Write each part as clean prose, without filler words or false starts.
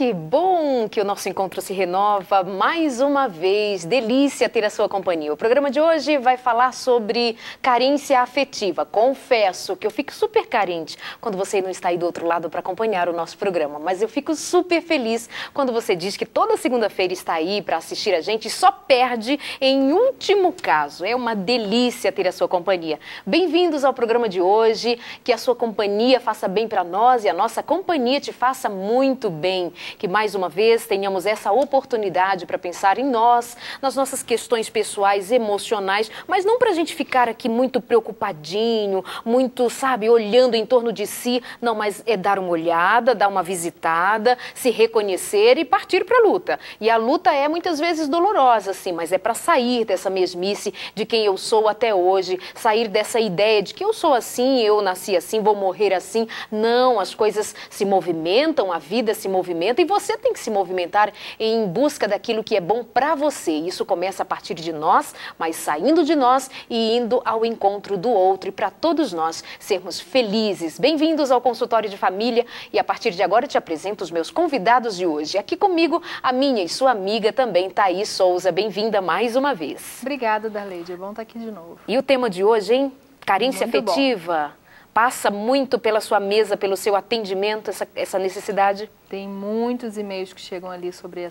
Que bom que o nosso encontro se renova mais uma vez. Delícia ter a sua companhia. O programa de hoje vai falar sobre carência afetiva. Confesso que eu fico super carente quando você não está aí do outro lado para acompanhar o nosso programa. Mas eu fico super feliz quando você diz que toda segunda-feira está aí para assistir a gente e só perde em último caso. É uma delícia ter a sua companhia. Bem-vindos ao programa de hoje. Que a sua companhia faça bem para nós e a nossa companhia te faça muito bem. Que mais uma vez tenhamos essa oportunidade para pensar em nós, nas nossas questões pessoais, emocionais, mas não para a gente ficar aqui muito preocupadinho, muito, sabe, olhando em torno de si. Não, mas é dar uma olhada, dar uma visitada, se reconhecer e partir para a luta. E a luta é muitas vezes dolorosa, sim, mas é para sair dessa mesmice de quem eu sou até hoje, sair dessa ideia de que eu sou assim, eu nasci assim, vou morrer assim. Não, as coisas se movimentam, a vida se movimenta e você tem que se movimentar em busca daquilo que é bom para você. Isso começa a partir de nós, mas saindo de nós e indo ao encontro do outro e para todos nós sermos felizes. Bem-vindos ao Consultório de Família e a partir de agora eu te apresento os meus convidados de hoje. Aqui comigo a minha e sua amiga também, Thaís Souza. Bem-vinda mais uma vez. Obrigada, Darleide. É bom estar aqui de novo. E o tema de hoje, hein? Carência Muito afetiva. Bom. Passa muito pela sua mesa, pelo seu atendimento, essa necessidade? Tem muitos e-mails que chegam ali sobre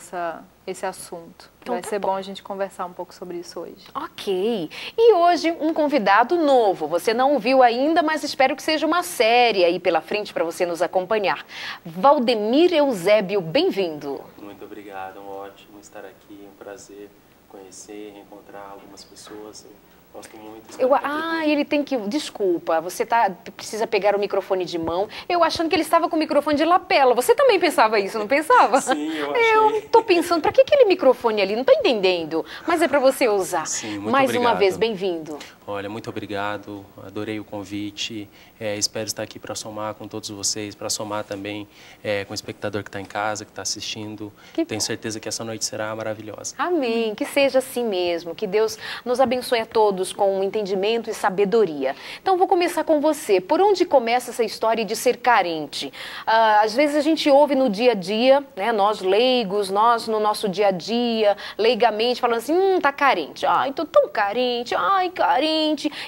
esse assunto. Então, vai ser bom a gente conversar um pouco sobre isso hoje. Ok. E hoje um convidado novo. Você não o viu ainda, mas espero que seja uma série aí pela frente para você nos acompanhar. Valdemir Eusébio, bem-vindo. Muito obrigado, é um ótimo estar aqui, é um prazer conhecer, reencontrar algumas pessoas. Gosto muito. Ele tem que... Desculpa, você precisa pegar o microfone de mão. Eu achando que ele estava com o microfone de lapela. Você também pensava isso, não pensava? Sim, eu achei. Eu tô pensando, para que aquele microfone ali? Não tô entendendo. Mas é para você usar. Sim, muito Mais obrigado. uma vez, bem-vindo. Olha, muito obrigado. Adorei o convite. Espero estar aqui para somar com todos vocês, para somar também com o espectador que está em casa, que está assistindo. Tenho certeza que essa noite será maravilhosa. Amém. Que seja assim mesmo. Que Deus nos abençoe a todos com entendimento e sabedoria. Então, vou começar com você. Por onde começa essa história de ser carente? Às vezes a gente ouve no dia a dia, né? Nós leigos, nós no nosso dia a dia, leigamente, falando assim, tá carente. Ai, tô tão carente, ai, carente.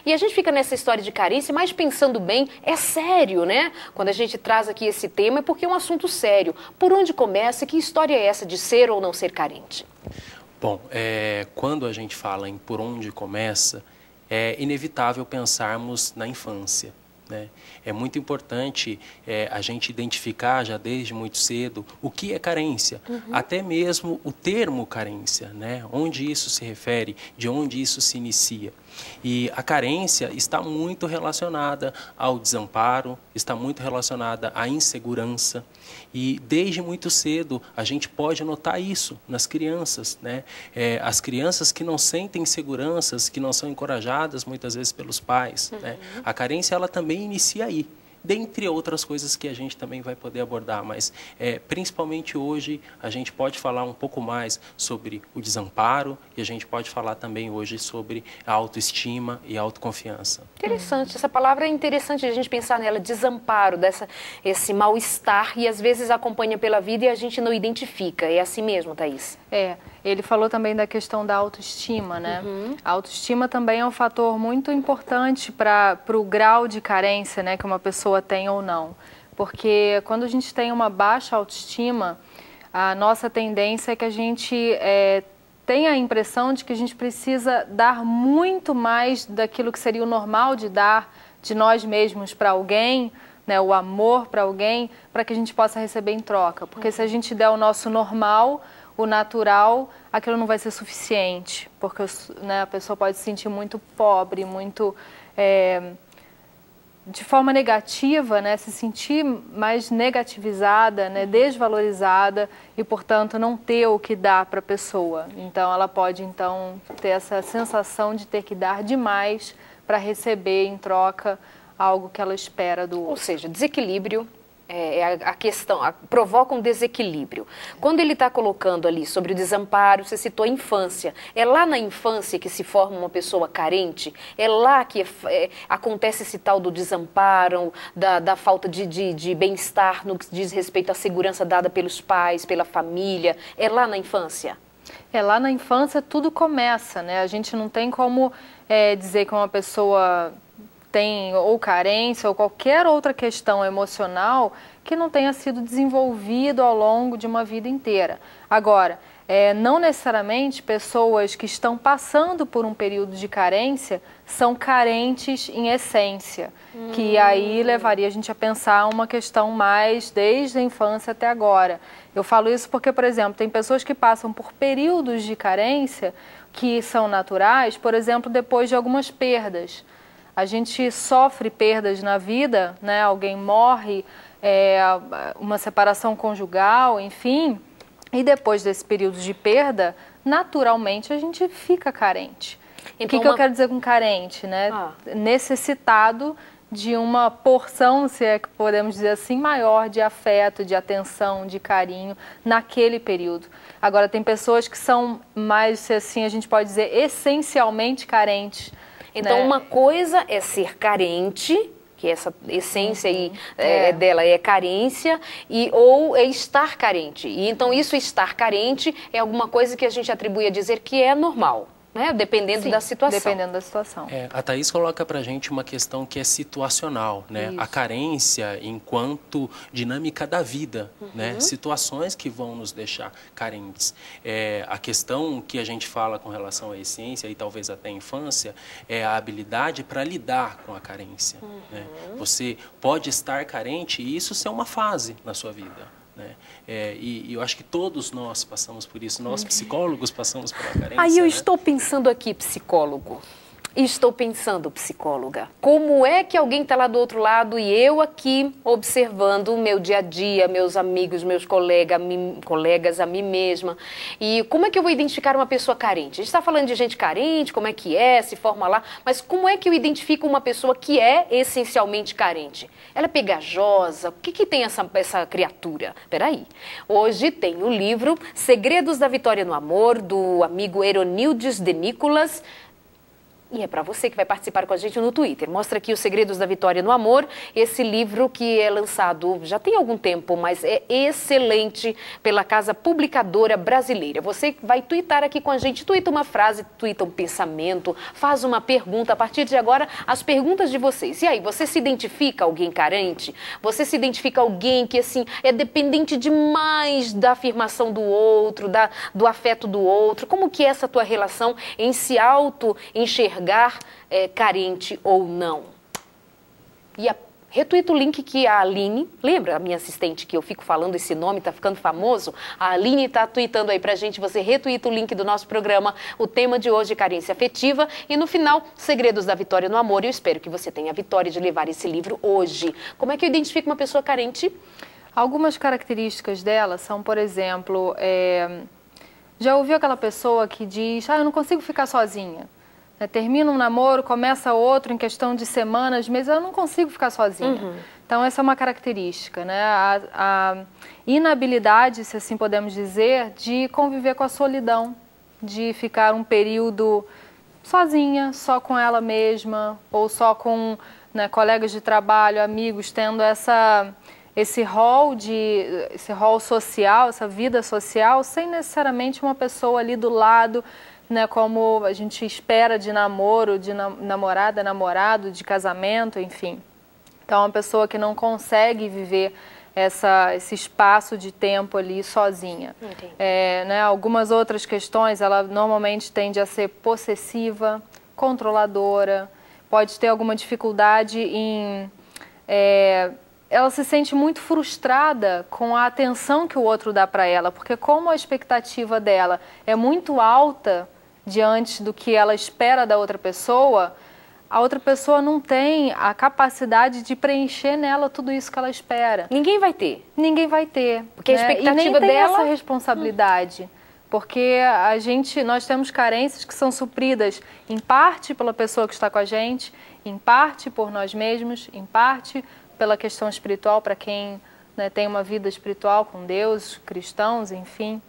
E a gente fica nessa história de carência, mas pensando bem, é sério, né? Quando a gente traz aqui esse tema, é porque é um assunto sério. Por onde começa? Que história é essa de ser ou não ser carente? Bom, quando a gente fala em por onde começa, é inevitável pensarmos na infância, né? É muito importante a gente identificar já desde muito cedo o que é carência, até mesmo o termo carência, né? Onde isso se refere, de onde isso se inicia. E a carência está muito relacionada ao desamparo, está muito relacionada à insegurança. E desde muito cedo a gente pode notar isso nas crianças, né? As crianças que não sentem seguranças, que não são encorajadas muitas vezes pelos pais, né? A carência ela também inicia aí. Dentre outras coisas que a gente também vai poder abordar, mas principalmente hoje a gente pode falar um pouco mais sobre o desamparo e a gente pode falar também hoje sobre a autoestima e a autoconfiança. Interessante, essa palavra é interessante a gente pensar nela, desamparo, esse mal-estar e às vezes acompanha pela vida e a gente não identifica, é assim mesmo, Thaís? Ele falou também da questão da autoestima, né? A autoestima também é um fator muito importante para o grau de carência, né, que uma pessoa tem ou não. Porque quando a gente tem uma baixa autoestima, a nossa tendência é que a gente tenha a impressão de que a gente precisa dar muito mais daquilo que seria o normal de dar de nós mesmos para alguém, né, o amor para alguém, para que a gente possa receber em troca. Porque se a gente der o nosso normal, o natural, aquilo não vai ser suficiente, porque né, a pessoa pode se sentir muito pobre, muito de forma negativa, né, se sentir mais negativizada, né, desvalorizada e, portanto, não ter o que dar para a pessoa. Então, ela pode, então, ter essa sensação de ter que dar demais para receber em troca algo que ela espera do outro. Ou seja, desequilíbrio a questão, provoca um desequilíbrio. Quando ele está colocando ali sobre o desamparo, você citou a infância. É lá na infância que se forma uma pessoa carente? É lá que acontece esse tal do desamparo, da falta de bem-estar no que diz respeito à segurança dada pelos pais, pela família? É lá na infância? É lá na infância tudo começa, né? A gente não tem como dizer que uma pessoa tem ou carência ou qualquer outra questão emocional que não tenha sido desenvolvido ao longo de uma vida inteira. Agora, não necessariamente pessoas que estão passando por um período de carência são carentes em essência, que aí levaria a gente a pensar uma questão mais desde a infância até agora. Eu falo isso porque, por exemplo, tem pessoas que passam por períodos de carência que são naturais, por exemplo, depois de algumas perdas. A gente sofre perdas na vida, né? Alguém morre, uma separação conjugal, enfim, e depois desse período de perda, naturalmente a gente fica carente. Então, o que eu quero dizer com carente, né? Necessitado de uma porção, se é que podemos dizer assim, maior de afeto, de atenção, de carinho naquele período. Agora, tem pessoas que são mais, assim, a gente pode dizer, essencialmente carentes. Então, uma coisa é ser carente, que essa essência aí dela é carência, ou é estar carente. E então, isso estar carente é alguma coisa que a gente atribui a dizer que é normal, né? Dependendo da situação. Dependendo da situação. A Thaís coloca pra gente uma questão que é situacional, né? Isso. A carência enquanto dinâmica da vida, né? Situações que vão nos deixar carentes. A questão que a gente fala com relação à essência e talvez até a infância é a habilidade para lidar com a carência, né? Você pode estar carente e isso ser uma fase na sua vida, né? E eu acho que todos nós passamos por isso, nós psicólogos passamos pela carência. Aí eu né? estou pensando aqui, psicólogo, e estou pensando, psicóloga, como é que alguém está lá do outro lado e eu aqui observando o meu dia a dia, meus amigos, meus colegas, a mim mesma, e como é que eu vou identificar uma pessoa carente? A gente está falando de gente carente, como é que se forma lá, mas como é que eu identifico uma pessoa que é essencialmente carente? Ela é pegajosa? O que tem essa criatura? Peraí, hoje tem o livro Segredos da Vitória no Amor, do amigo Eronildes de Nicolas. E é para você que vai participar com a gente no Twitter. Mostra aqui os Segredos da Vitória no Amor, esse livro que é lançado já tem algum tempo, mas é excelente pela Casa Publicadora Brasileira. Você vai twittar aqui com a gente, twita uma frase, twita um pensamento, faz uma pergunta. A partir de agora, as perguntas de vocês. E aí, você se identifica alguém carente? Você se identifica alguém que, assim, é dependente demais da afirmação do outro, do afeto do outro? Como que é essa tua relação em se auto-enxergar carente ou não? E retuita o link que a Aline, lembra a minha assistente que eu fico falando esse nome, tá ficando famoso? A Aline tá tweetando aí pra gente, você retuita o link do nosso programa, o tema de hoje, carência afetiva, e no final, Segredos da Vitória no Amor, e eu espero que você tenha a vitória de levar esse livro hoje. Como é que eu identifico uma pessoa carente? Algumas características dela são, por exemplo, já ouviu aquela pessoa que diz, eu não consigo ficar sozinha? Termina um namoro, começa outro em questão de semanas, meses, eu não consigo ficar sozinha. Então, essa é uma característica, né? A inabilidade, se assim podemos dizer, de conviver com a solidão, de ficar um período sozinha, só com ela mesma, ou só com colegas de trabalho, amigos, tendo esse rol social, essa vida social, sem necessariamente uma pessoa ali do lado, como a gente espera de namoro, de namorada, namorado, de casamento, enfim. Então, é uma pessoa que não consegue viver esse espaço de tempo ali sozinha. Algumas outras questões, ela normalmente tende a ser possessiva, controladora, pode ter alguma dificuldade em... ela se sente muito frustrada com a atenção que o outro dá para ela, porque como a expectativa dela é muito alta diante do que ela espera da outra pessoa, a outra pessoa não tem a capacidade de preencher nela tudo isso que ela espera. Ninguém vai ter. Ninguém vai ter. Porque a expectativa e nem tem dela... essa responsabilidade. Porque nós temos carências que são supridas em parte pela pessoa que está com a gente, em parte por nós mesmos, em parte pela questão espiritual para quem né, tem uma vida espiritual com Deus, cristãos, enfim.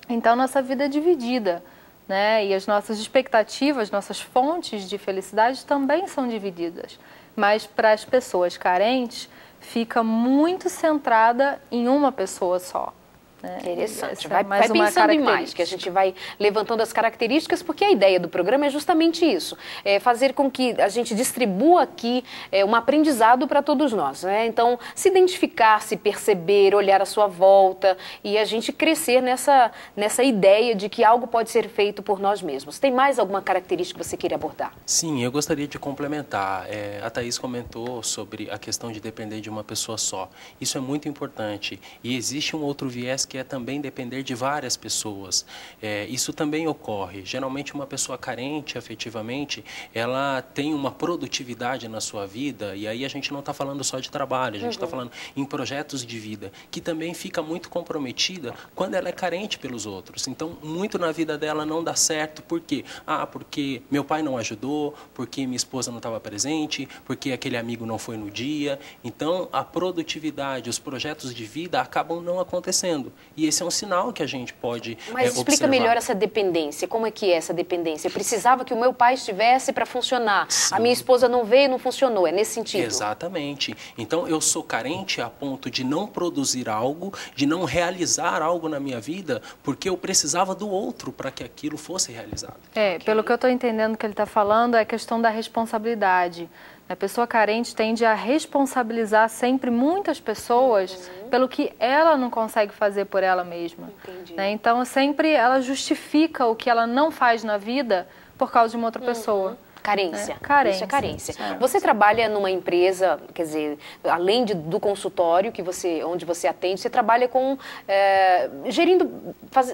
Então, nossa vida é dividida, né? E as nossas expectativas, nossas fontes de felicidade também são divididas. Mas para as pessoas carentes, fica muito centrada em uma pessoa só. Interessante. Vai pensando em mais, que a gente vai levantando as características, porque a ideia do programa é justamente isso, é fazer com que a gente distribua aqui um aprendizado para todos nós, né? Então, se identificar, se perceber, olhar à sua volta e a gente crescer nessa ideia de que algo pode ser feito por nós mesmos. Tem mais alguma característica que você queira abordar? Sim, eu gostaria de complementar. A Thaís comentou sobre a questão de depender de uma pessoa só. Isso é muito importante. E existe um outro viés que é também depender de várias pessoas. Isso também ocorre. Geralmente uma pessoa carente afetivamente, ela tem uma produtividade na sua vida, e aí a gente não está falando só de trabalho, a gente está falando em projetos de vida, que também fica muito comprometida quando ela é carente pelos outros. Então, muito na vida dela não dá certo. Por quê? Porque meu pai não ajudou, porque minha esposa não estava presente, porque aquele amigo não foi no dia. Então, a produtividade, os projetos de vida acabam não acontecendo. E esse é um sinal que a gente pode Mas explica observar. melhor essa dependência. Como é que é essa dependência? Eu precisava que o meu pai estivesse para funcionar. Sim. A minha esposa não veio, não funcionou. É nesse sentido? Exatamente. Então, eu sou carente a ponto de não produzir algo, de não realizar algo na minha vida, porque eu precisava do outro para que aquilo fosse realizado. Pelo que eu estou entendendo que ele está falando, é a questão da responsabilidade. A pessoa carente tende a responsabilizar sempre muitas pessoas pelo que ela não consegue fazer por ela mesma. Né? Então, sempre ela justifica o que ela não faz na vida por causa de uma outra pessoa. Carência. Carência. Isso é carência. Você trabalha numa empresa, quer dizer, além do consultório onde você atende, você trabalha com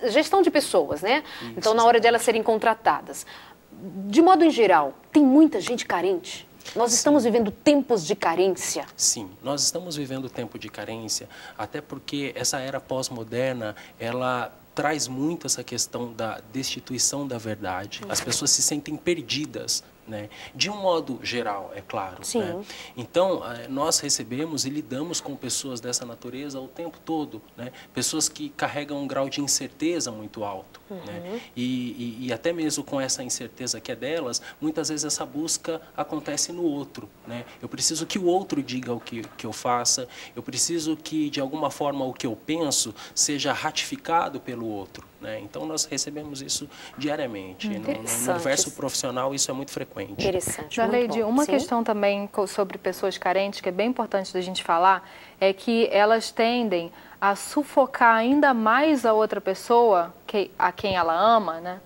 gestão de pessoas, né? Isso, então, na hora de elas serem contratadas. De modo em geral, tem muita gente carente? Nós estamos vivendo tempos de carência? Sim, nós estamos vivendo tempo de carência, até porque essa era pós-moderna, ela traz muito essa questão da destituição da verdade. As pessoas se sentem perdidas, né? De um modo geral, é claro. Sim. Né? Então, nós recebemos e lidamos com pessoas dessa natureza o tempo todo, né? Pessoas que carregam um grau de incerteza muito alto. Né? E até mesmo com essa incerteza que é delas, muitas vezes essa busca acontece no outro. Né? Eu preciso que o outro diga o que eu faça, eu preciso que, de alguma forma, o que eu penso seja ratificado pelo outro. Né? Então, nós recebemos isso diariamente. No universo profissional, isso é muito frequente. Interessante. Jaleide, uma questão também sobre pessoas carentes, que é bem importante da gente falar, é que elas tendem a sufocar ainda mais a outra pessoa, a quem ela ama, né?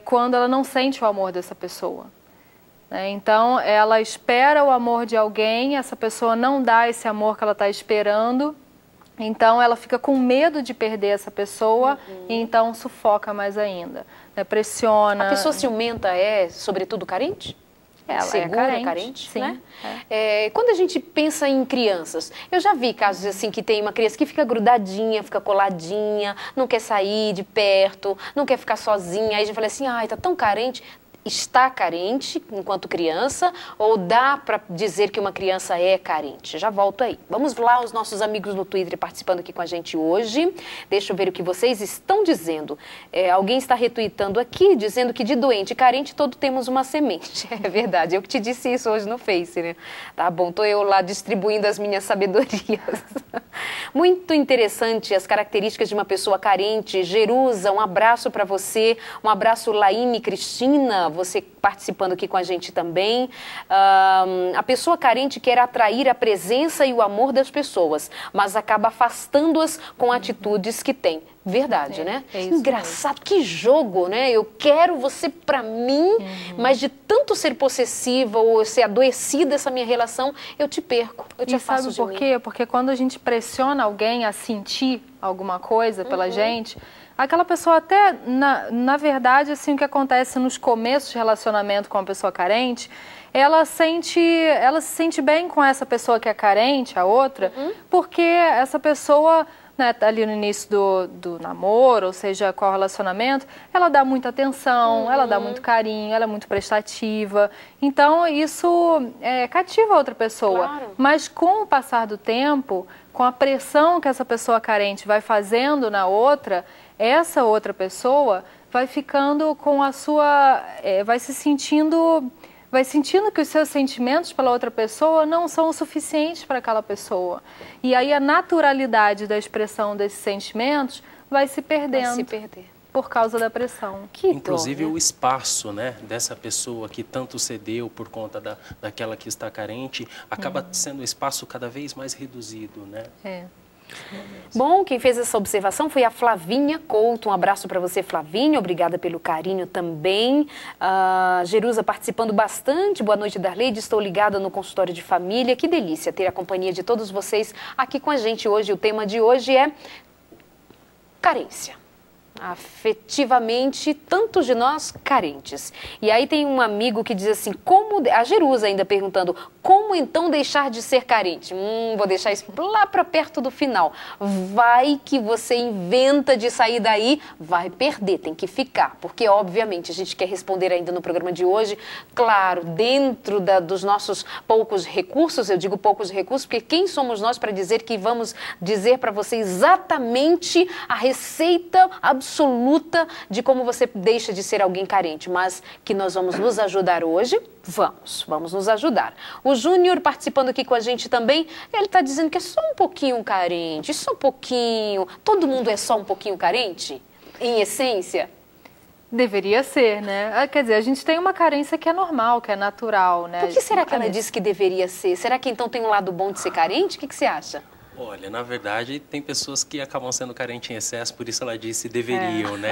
Quando ela não sente o amor dessa pessoa. Então, ela espera o amor de alguém, essa pessoa não dá esse amor que ela está esperando, então ela fica com medo de perder essa pessoa e então sufoca mais ainda, né? Pressiona. A pessoa ciumenta sobretudo, carente? Ela segura, é carente, sim. Né? Quando a gente pensa em crianças, eu já vi casos assim que tem uma criança que fica grudadinha, fica coladinha, não quer sair de perto, não quer ficar sozinha. Aí a gente fala assim, tá tão carente. Está carente enquanto criança ou dá para dizer que uma criança é carente? Já volto aí. Vamos lá, os nossos amigos no Twitter participando aqui com a gente hoje. Deixa eu ver o que vocês estão dizendo. Alguém está retweetando aqui, dizendo que de doente e carente todo temos uma semente. É verdade, eu que te disse isso hoje no Face, né? Tá bom, tô eu lá distribuindo as minhas sabedorias. Muito interessante as características de uma pessoa carente. Jerusa, um abraço para você. Um abraço, Laine, Cristina, você participando aqui com a gente também. A pessoa carente quer atrair a presença e o amor das pessoas, mas acaba afastando-as com atitudes que tem. Verdade, né? Engraçado, mesmo. Que jogo, né? Eu quero você pra mim, mas de tanto ser possessiva ou ser adoecida essa minha relação, eu te perco, eu te afasto de mim. Sabe por quê? Porque quando a gente pressiona alguém a sentir alguma coisa pela gente, aquela pessoa até, na verdade, assim, o que acontece nos começos de relacionamento com uma pessoa carente, ela se sente bem com essa pessoa que é carente, a outra, porque essa pessoa né, ali no início do namoro, ou seja, qual relacionamento, ela dá muita atenção, ela dá muito carinho, ela é muito prestativa. Então, isso cativa a outra pessoa. Claro. Mas com o passar do tempo, com a pressão que essa pessoa carente vai fazendo na outra, essa outra pessoa vai ficando com a sua... vai sentindo que os seus sentimentos pela outra pessoa não são o suficientes para aquela pessoa. E aí a naturalidade da expressão desses sentimentos vai se perdendo. Vai se perder. Por causa da pressão. Inclusive o espaço, né, dessa pessoa que tanto cedeu por conta daquela que está carente, acaba sendo um espaço cada vez mais reduzido, né? Bom, quem fez essa observação foi a Flavinha Couto. Um abraço para você, Flavinha. Obrigada pelo carinho também. Jerusa participando bastante. Boa noite, Darleide. Estou ligada no consultório de família. Que delícia ter a companhia de todos vocês aqui com a gente hoje. O tema de hoje é carência. Afetivamente, tantos de nós carentes. E aí tem um amigo que diz assim, a Jerusa ainda perguntando, como então deixar de ser carente? Vou deixar isso lá para perto do final. Vai que você inventa de sair daí, vai perder, tem que ficar. Porque, obviamente, a gente quer responder ainda no programa de hoje, claro, dentro dos nossos poucos recursos, eu digo poucos recursos, porque quem somos nós para dizer que vamos dizer para você exatamente a receita absoluta de como você deixa de ser alguém carente, mas que nós vamos nos ajudar hoje? Vamos nos ajudar. O Júnior participando aqui com a gente também, ele está dizendo que é só um pouquinho carente, só um pouquinho. Todo mundo é só um pouquinho carente, em essência? Deveria ser, né? Quer dizer, a gente tem uma carência que é normal, que é natural, né? Por que será que ela disse que deveria ser? Será que então tem um lado bom de ser carente? O que você acha? Olha, na verdade, tem pessoas que acabam sendo carentes em excesso, por isso ela disse deveriam, né?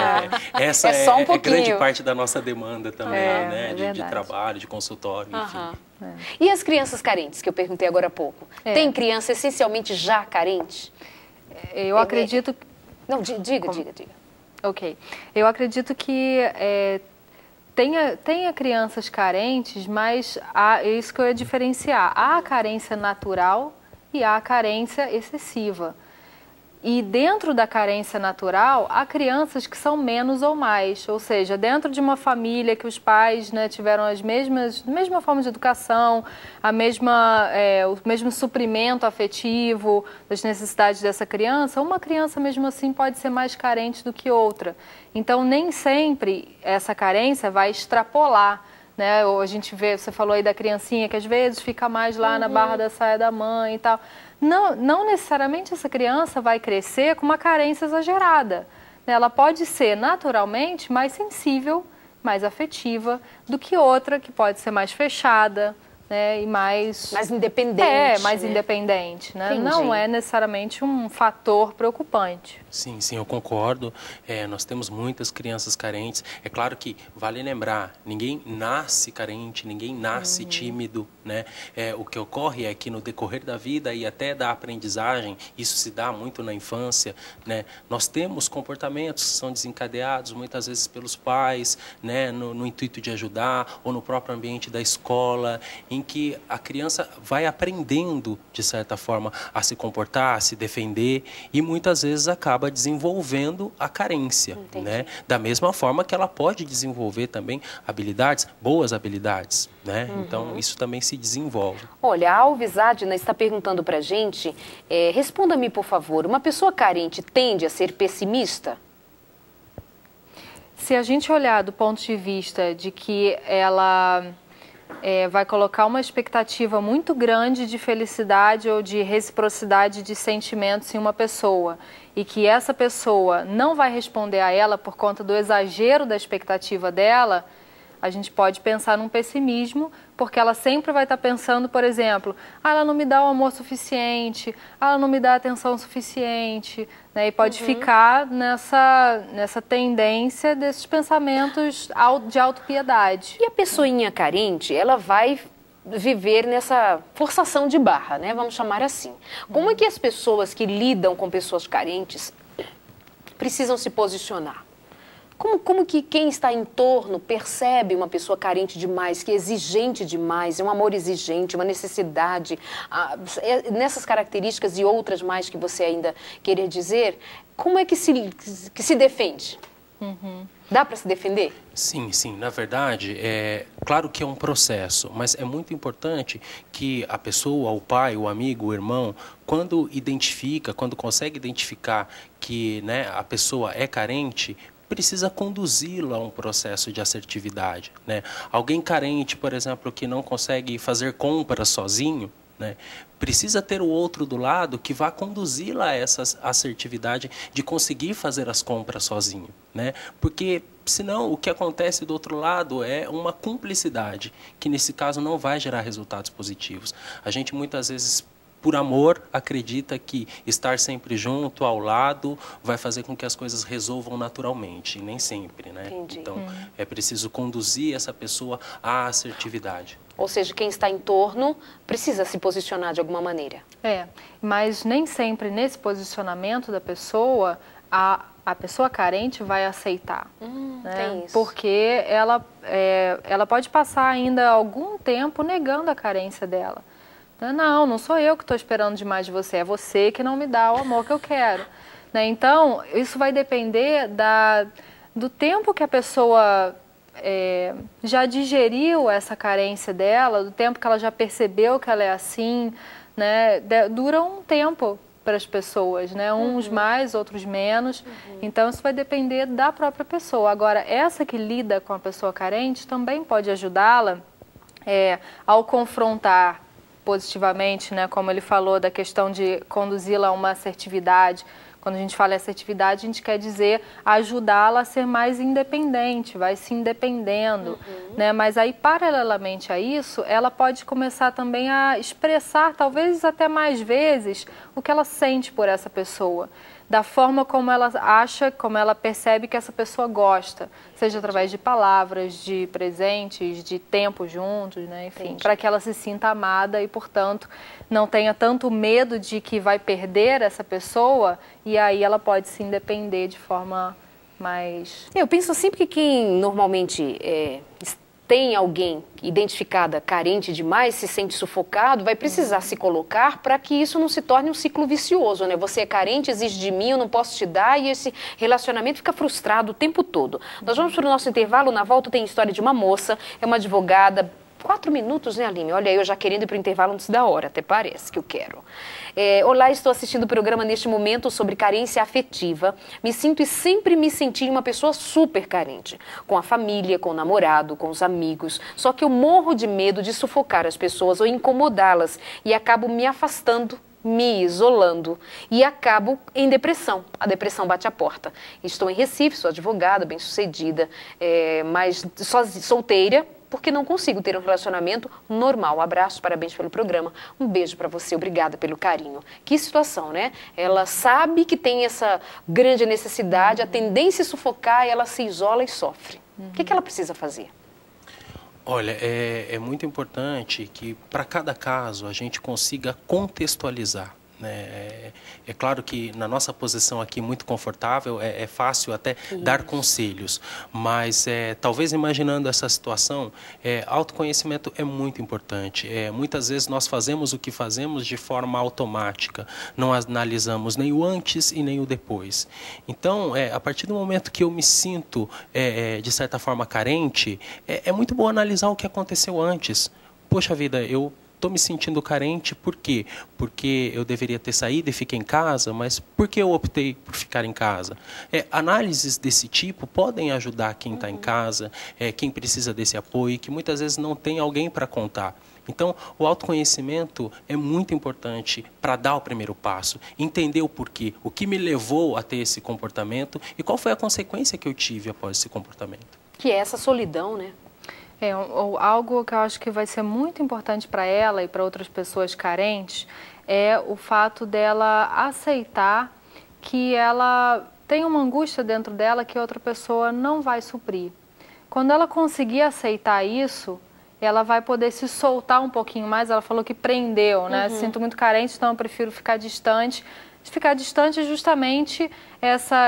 Essa só um pouquinho. Grande parte da nossa demanda também, né? De trabalho, de consultório, enfim. E as crianças carentes, que eu perguntei agora há pouco? Tem criança essencialmente já carente? Eu acredito... Não, diga. Ok. Eu acredito que tenha crianças carentes, mas é isso que eu ia diferenciar. Há a carência natural e há a carência excessiva. E dentro da carência natural, há crianças que são menos ou mais. Ou seja, dentro de uma família que os pais, né, tiveram a mesma forma de educação, o mesmo suprimento afetivo das necessidades dessa criança, uma criança mesmo assim pode ser mais carente do que outra. Então, nem sempre essa carência vai extrapolar. Né? A gente vê, você falou aí da criancinha que às vezes fica mais lá na barra da saia da mãe e tal. Não necessariamente essa criança vai crescer com uma carência exagerada. Ela pode ser naturalmente mais sensível, mais afetiva do que outra que pode ser mais fechada, né? E mais independente. Mais independente, né? Não é necessariamente um fator preocupante. Sim, eu concordo. Nós temos muitas crianças carentes. É claro que vale lembrar, ninguém nasce carente, ninguém nasce tímido, né? O que ocorre é que no decorrer da vida e até da aprendizagem, isso se dá muito na infância, né? Nós temos comportamentos que são desencadeados muitas vezes pelos pais, né? No intuito de ajudar, ou no próprio ambiente da escola, em que a criança vai aprendendo, de certa forma, a se comportar, a se defender, e muitas vezes acaba desenvolvendo a carência, né? Da mesma forma que ela pode desenvolver também habilidades, boas habilidades, né? Então, isso também se desenvolve. Olha, a Alves Adna está perguntando para a gente, responda-me, por favor, uma pessoa carente tende a ser pessimista? Se a gente olhar do ponto de vista de que ela vai colocar uma expectativa muito grande de felicidade ou de reciprocidade de sentimentos em uma pessoa e que essa pessoa não vai responder a ela por conta do exagero da expectativa dela, a gente pode pensar num pessimismo, porque ela sempre vai estar pensando, por exemplo, ela não me dá o amor suficiente, ela não me dá a atenção suficiente, né? E pode ficar nessa tendência desses pensamentos de autopiedade. E a pessoinha carente, ela vai viver nessa forçação de barra, né? Vamos chamar assim. Como é que as pessoas que lidam com pessoas carentes precisam se posicionar? Como que quem está em torno percebe uma pessoa carente demais, que é exigente demais, é um amor exigente, uma necessidade, nessas características e outras mais que você ainda queria dizer, como é que se defende? Dá para se defender? Sim, sim. Na verdade, claro que é um processo, mas é muito importante que a pessoa, o pai, o amigo, o irmão, quando consegue identificar que, né, a pessoa é carente, precisa conduzi-lo a um processo de assertividade, né? Alguém carente, por exemplo, que não consegue fazer compras sozinho, né, precisa ter o outro do lado que vá conduzi-la a essa assertividade de conseguir fazer as compras sozinho, né? Porque senão o que acontece do outro lado é uma cumplicidade, que nesse caso não vai gerar resultados positivos. A gente muitas vezes, por amor, acredita que estar sempre junto, ao lado, vai fazer com que as coisas resolvam naturalmente, e nem sempre, né? Entendi. Então, é preciso conduzir essa pessoa à assertividade. Ou seja, quem está em torno precisa se posicionar de alguma maneira. Mas nem sempre nesse posicionamento da pessoa, a pessoa carente vai aceitar. Né? Tem isso. Porque ela pode passar ainda algum tempo negando a carência dela. Não sou eu que estou esperando demais de você, é você que não me dá o amor que eu quero. Né? Então, isso vai depender do tempo que a pessoa já digeriu essa carência dela, do tempo que ela já percebeu que ela é assim, né? Dura um tempo para as pessoas, né? Uns mais, outros menos. Então, isso vai depender da própria pessoa. Agora, essa que lida com a pessoa carente também pode ajudá-la ao confrontar positivamente, né? Como ele falou, da questão de conduzi-la a uma assertividade. Quando a gente fala em assertividade, a gente quer dizer ajudá-la a ser mais independente, vai se independendo, né? Mas aí, paralelamente a isso, ela pode começar também a expressar, talvez até mais vezes, o que ela sente por essa pessoa, da forma como ela acha, como ela percebe que essa pessoa gosta, seja através de palavras, de presentes, de tempo juntos, né? Enfim, para que ela se sinta amada e, portanto, não tenha tanto medo de que vai perder essa pessoa, e aí ela pode se independer de forma mais... Eu penso sempre que quem normalmente tem alguém identificada carente demais, se sente sufocado, vai precisar se colocar para que isso não se torne um ciclo vicioso, né? Você é carente, exige de mim, eu não posso te dar, e esse relacionamento fica frustrado o tempo todo. Nós vamos para o nosso intervalo, na volta tem a história de uma moça, é uma advogada. 4 minutos, né, Aline? Olha, eu já querendo ir para o intervalo antes da hora, até parece que eu quero. Olá, estou assistindo o programa neste momento sobre carência afetiva. Me sinto e sempre me senti uma pessoa super carente. Com a família, com o namorado, com os amigos. Só que eu morro de medo de sufocar as pessoas ou incomodá-las e acabo me afastando, me isolando e acabo em depressão. A depressão bate a porta. Estou em Recife, sou advogada, bem-sucedida, mas solteira, porque não consigo ter um relacionamento normal. Abraço, parabéns pelo programa. Um beijo para você, obrigada pelo carinho. Que situação, né? Ela sabe que tem essa grande necessidade, a tendência a sufocar, ela se isola e sofre. O que ela precisa fazer? Olha, é muito importante que para cada caso a gente consiga contextualizar. É claro que na nossa posição aqui muito confortável é fácil até dar conselhos, mas talvez imaginando essa situação, autoconhecimento é muito importante. Muitas vezes nós fazemos o que fazemos de forma automática, não analisamos nem o antes e nem o depois. Então, a partir do momento que eu me sinto de certa forma carente, é muito bom analisar o que aconteceu antes. Poxa vida, eu estou me sentindo carente, por quê? Porque eu deveria ter saído e fiquei em casa, mas por que eu optei por ficar em casa? Análises desse tipo podem ajudar quem está em casa, quem precisa desse apoio, que muitas vezes não tem alguém para contar. Então, o autoconhecimento é muito importante para dar o primeiro passo, entender o porquê, o que me levou a ter esse comportamento e qual foi a consequência que eu tive após esse comportamento. Que é essa solidão, né? Algo que eu acho que vai ser muito importante para ela e para outras pessoas carentes é o fato dela aceitar que ela tem uma angústia dentro dela que outra pessoa não vai suprir. Quando ela conseguir aceitar isso, ela vai poder se soltar um pouquinho mais. Ela falou que prendeu, né? Sinto muito carente, então eu prefiro ficar distante. de ficar distante justamente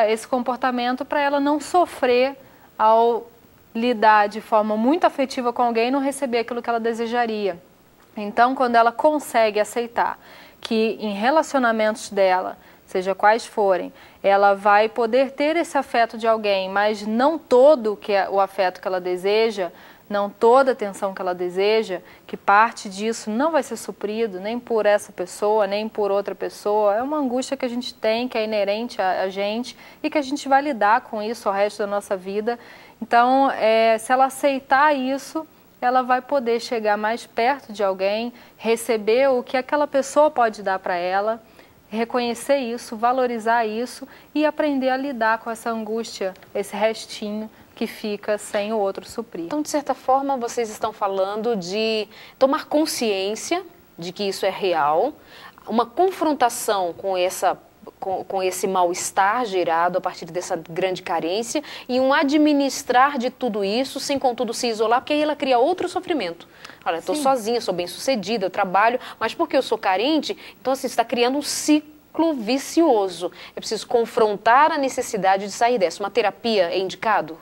esse comportamento para ela não sofrer ao lidar de forma muito afetiva com alguém e não receber aquilo que ela desejaria. Então, quando ela consegue aceitar que em relacionamentos dela, seja quais forem, ela vai poder ter esse afeto de alguém, mas não todo o afeto que ela deseja, não toda a atenção que ela deseja, que parte disso não vai ser suprido nem por essa pessoa, nem por outra pessoa. É uma angústia que a gente tem, que é inerente a gente e que a gente vai lidar com isso o resto da nossa vida. Então, se ela aceitar isso, ela vai poder chegar mais perto de alguém, receber o que aquela pessoa pode dar para ela, reconhecer isso, valorizar isso e aprender a lidar com essa angústia, esse restinho que fica sem o outro suprir. Então, de certa forma, vocês estão falando de tomar consciência de que isso é real, uma confrontação com esse mal-estar gerado a partir dessa grande carência e um administrar de tudo isso sem, contudo, se isolar, porque aí ela cria outro sofrimento. Olha, estou sozinha, sou bem-sucedida, eu trabalho, mas porque eu sou carente, então assim, você está criando um ciclo vicioso. É preciso confrontar a necessidade de sair dessa. Uma terapia é indicado?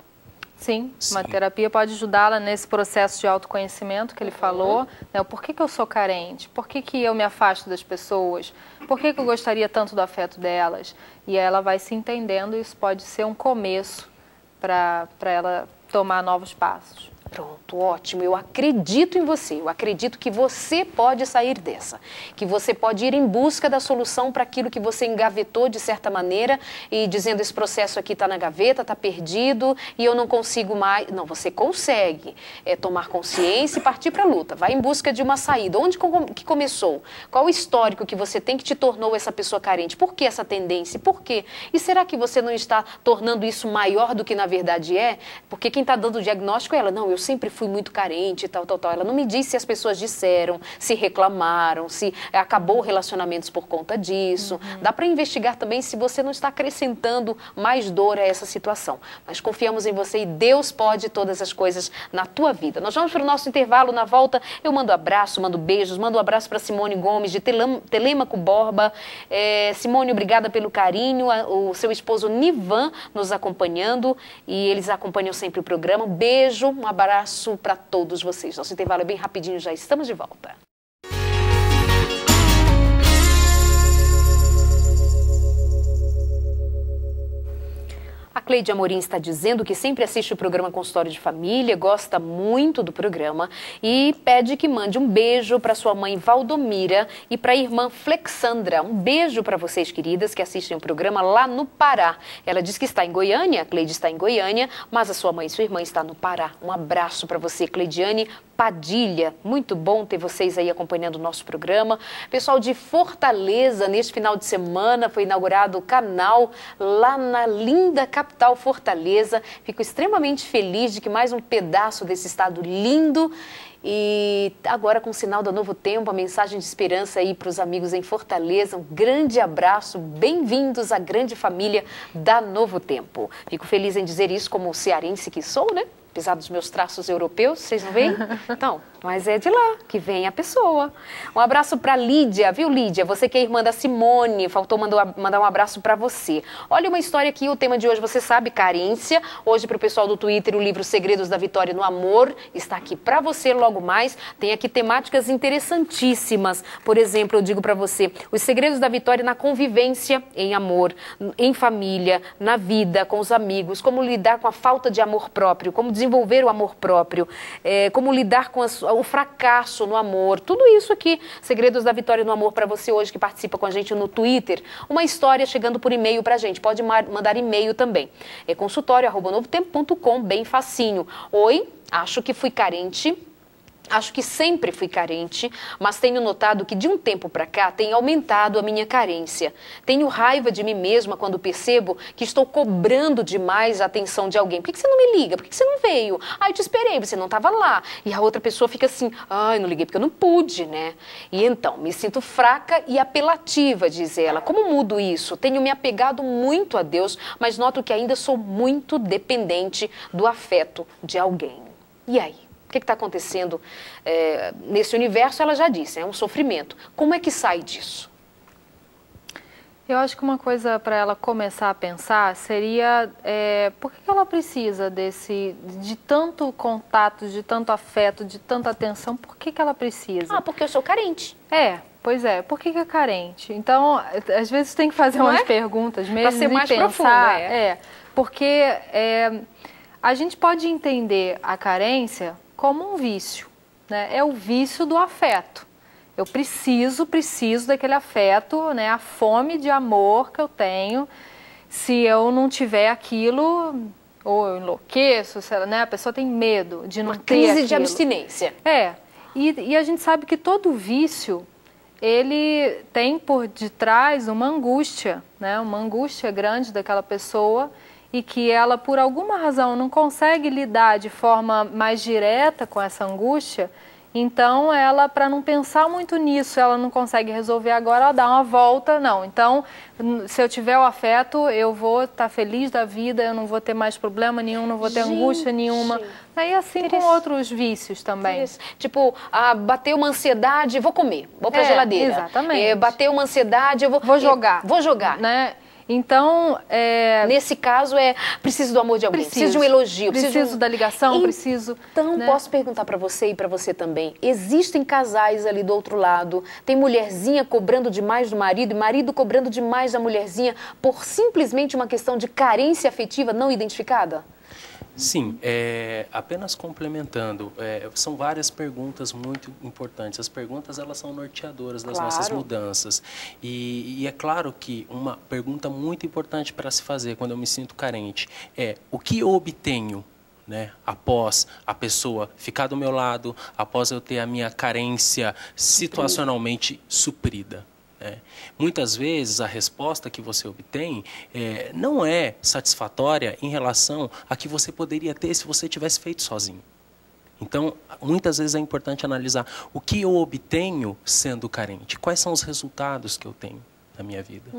Sim, uma terapia pode ajudá-la nesse processo de autoconhecimento que ele falou, né? Por que eu sou carente? Por que eu me afasto das pessoas? Por que eu gostaria tanto do afeto delas? E ela vai se entendendo e isso pode ser um começo para ela tomar novos passos. Pronto, ótimo. Eu acredito em você. Eu acredito que você pode sair dessa. Que você pode ir em busca da solução para aquilo que você engavetou de certa maneira e dizendo esse processo aqui está na gaveta, está perdido e eu não consigo mais. Não, você consegue tomar consciência e partir para a luta. Vai em busca de uma saída. Onde que começou? Qual o histórico que você tem que te tornou essa pessoa carente? Por que essa tendência? Por quê? E será que você não está tornando isso maior do que na verdade é? Porque quem está dando o diagnóstico é ela. Não, eu sempre fui muito carente, tal. Ela não me disse se as pessoas disseram, se reclamaram, se acabou relacionamentos por conta disso. Dá para investigar também se você não está acrescentando mais dor a essa situação. Mas confiamos em você e Deus pode todas as coisas na tua vida. Nós vamos para o nosso intervalo. Na volta eu mando abraço, mando beijos, mando um abraço para Simone Gomes de Telêmaco Borba. Simone, obrigada pelo carinho. O seu esposo Nivan nos acompanhando e eles acompanham sempre o programa. Um beijo, um abraço para todos vocês. Nosso intervalo é bem rapidinho, já estamos de volta. A Cleide Amorim está dizendo que sempre assiste o programa Consultório de Família, gosta muito do programa e pede que mande um beijo para sua mãe Valdomira e para a irmã Flexandra. Um beijo para vocês, queridas, que assistem o programa lá no Pará. Ela diz que está em Goiânia, a Cleide está em Goiânia, mas a sua mãe e sua irmã estão no Pará. Um abraço para você, Cleidiane Padilha. Muito bom ter vocês aí acompanhando o nosso programa. Pessoal de Fortaleza, neste final de semana foi inaugurado o canal lá na linda capital Fortaleza. Fico extremamente feliz de que mais um pedaço desse estado lindo e agora com o sinal da Novo Tempo, a mensagem de esperança aí para os amigos em Fortaleza. Um grande abraço, bem-vindos à grande família da Novo Tempo. Fico feliz em dizer isso como cearense que sou, né? Apesar dos meus traços europeus, vocês não veem? Então, mas é de lá que vem a pessoa. Um abraço para Lídia, viu, Lídia? Você que é irmã da Simone, faltou mandar um abraço para você. Olha uma história aqui, o tema de hoje, você sabe, carência. Hoje, para o pessoal do Twitter, o livro Segredos da Vitória no Amor está aqui para você logo mais. Tem aqui temáticas interessantíssimas. Por exemplo, eu digo para você, os segredos da vitória na convivência em amor, em família, na vida, com os amigos, como lidar com a falta de amor próprio, como desenvolver o amor próprio, como lidar com o fracasso no amor, tudo isso aqui, Segredos da Vitória no Amor, para você hoje que participa com a gente no Twitter, uma história chegando por e-mail para a gente, pode mandar e-mail também, é consultório@novotempo.com, bem facinho. Oi, acho que fui carente. Acho que sempre fui carente, mas tenho notado que de um tempo para cá tem aumentado a minha carência. Tenho raiva de mim mesma quando percebo que estou cobrando demais a atenção de alguém. Por que você não me liga? Por que você não veio? Ah, eu te esperei, você não estava lá. E a outra pessoa fica assim, ai, não liguei porque eu não pude, né? E então, me sinto fraca e apelativa, diz ela. Como mudo isso? Tenho me apegado muito a Deus, mas noto que ainda sou muito dependente do afeto de alguém. E aí? O que está acontecendo nesse universo? Ela já disse, é um sofrimento. Como é que sai disso? Eu acho que uma coisa para ela começar a pensar seria por que ela precisa de tanto contato, de tanto afeto, de tanta atenção, por que ela precisa? Ah, porque eu sou carente. Pois é, por que é carente? Então, às vezes tem que fazer umas perguntas mesmo pra ser mais e pensar. Profundo, porque a gente pode entender a carência como um vício, né? É o vício do afeto. Eu preciso daquele afeto, né? A fome de amor que eu tenho. Se eu não tiver aquilo, ou eu enlouqueço, né? A pessoa tem medo de não ter aquilo. Uma crise de abstinência. E a gente sabe que todo vício, ele tem por detrás uma angústia, né? Uma angústia grande daquela pessoa e que ela, por alguma razão, não consegue lidar de forma mais direta com essa angústia. Então, ela, para não pensar muito nisso, ela não consegue resolver agora, ela dá uma volta. Não, então, se eu tiver o afeto, eu vou estar feliz da vida, eu não vou ter mais problema nenhum, não vou ter angústia nenhuma. Aí, assim, com outros vícios também. Tipo, bateu uma ansiedade, vou comer, vou pra geladeira. Exatamente. Bateu uma ansiedade, eu vou jogar. Vou jogar. Né? Então, nesse caso, preciso do amor de alguém, preciso de um elogio. Preciso da ligação, preciso... Então, né? posso perguntar para você e para você também. Existem casais ali do outro lado, tem mulherzinha cobrando demais do marido e marido cobrando demais da mulherzinha por simplesmente uma questão de carência afetiva não identificada? Sim, apenas complementando, são várias perguntas muito importantes. As perguntas, elas são norteadoras das nossas mudanças. E é claro que uma pergunta muito importante para se fazer quando eu me sinto carente é: o que eu obtenho, né, após a pessoa ficar do meu lado, após eu ter a minha carência situacionalmente suprida? Muitas vezes a resposta que você obtém não é satisfatória em relação a que você poderia ter se você tivesse feito sozinho. Então, muitas vezes é importante analisar o que eu obtenho sendo carente, quais são os resultados que eu tenho na minha vida.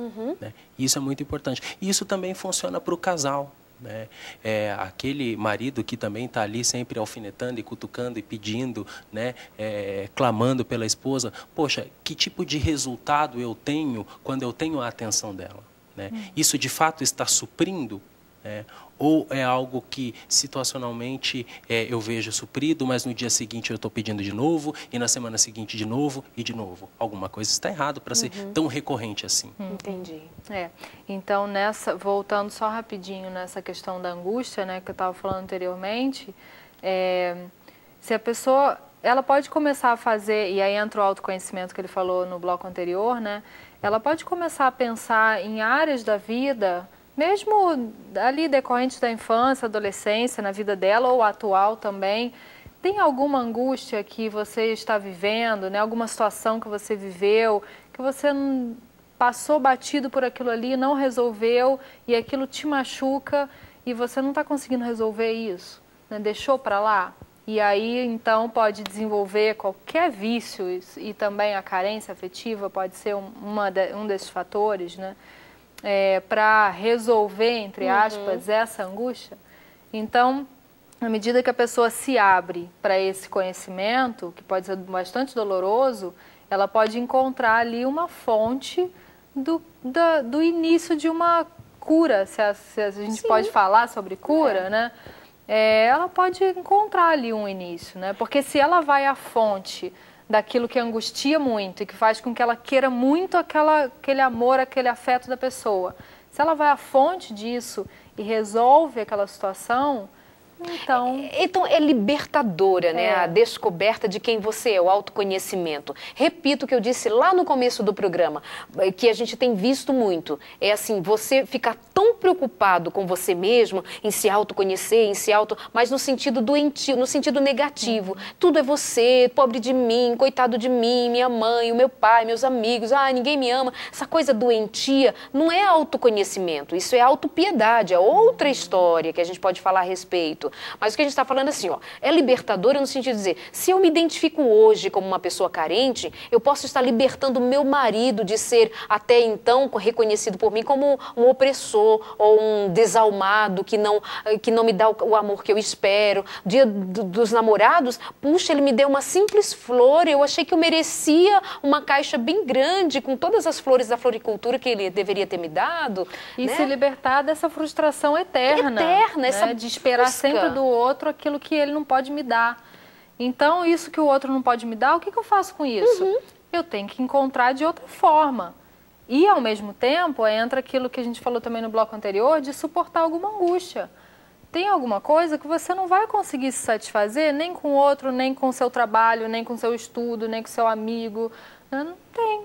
Né? Isso é muito importante. E isso também funciona para o casal. Né? Aquele marido que também está ali sempre alfinetando e cutucando e pedindo, né? Clamando pela esposa, poxa, que tipo de resultado eu tenho quando eu tenho a atenção dela? Né? Isso de fato está suprindo? Ou é algo que situacionalmente eu vejo suprido, mas no dia seguinte eu estou pedindo de novo, e na semana seguinte de novo e de novo? Alguma coisa está errada para ser tão recorrente assim. Entendi. Então, voltando só rapidinho nessa questão da angústia, né, que eu estava falando anteriormente, se a pessoa, ela pode começar a fazer, e aí entra o autoconhecimento que ele falou no bloco anterior, né, ela pode começar a pensar em áreas da vida, mesmo ali decorrentes da infância, adolescência, na vida dela, ou atual também. Tem alguma angústia que você está vivendo, né? Alguma situação que você viveu, que você passou batido por aquilo ali, não resolveu, e aquilo te machuca, e você não está conseguindo resolver isso, né? Deixou para lá? E aí, então, pode desenvolver qualquer vício, e também a carência afetiva pode ser um desses fatores, né? Para resolver, entre aspas, essa angústia. Então, à medida que a pessoa se abre para esse conhecimento, que pode ser bastante doloroso, ela pode encontrar ali uma fonte do início de uma cura, se a gente pode falar sobre cura, né? Ela pode encontrar ali um início, né? Porque se ela vai à fonte daquilo que angustia muito e que faz com que ela queira muito aquele amor, aquele afeto da pessoa. Se ela vai à fonte disso e resolve aquela situação, Então é libertadora, né? A descoberta de quem você é, o autoconhecimento. Repito o que eu disse lá no começo do programa, que a gente tem visto muito. É assim, você ficar tão preocupado com você mesmo, em se autoconhecer, mas no sentido doentio, no sentido negativo. Tudo é você, pobre de mim, coitado de mim, minha mãe, o meu pai, meus amigos, ninguém me ama. Essa coisa doentia não é autoconhecimento, isso é autopiedade, é outra história que a gente pode falar a respeito. muito. Mas o que a gente está falando assim, ó, é libertador no sentido de dizer, se eu me identifico hoje como uma pessoa carente, eu posso estar libertando o meu marido de ser até então reconhecido por mim como um opressor ou um desalmado que não me dá o amor que eu espero. Dia dos namorados, puxa, ele me deu uma simples flor, eu achei que eu merecia uma caixa bem grande com todas as flores da floricultura que ele deveria ter me dado. E né? se libertar dessa frustração eterna. Eterna, essa né? De esperar busca. sempre do outro aquilo que ele não pode me dar. Então, isso que o outro não pode me dar, o que eu faço com isso? Eu tenho que encontrar de outra forma. E, ao mesmo tempo, entra aquilo que a gente falou também no bloco anterior, de suportar alguma angústia. Tem alguma coisa que você não vai conseguir se satisfazer nem com o outro, nem com o seu trabalho, nem com o seu estudo, nem com o seu amigo. Não tem.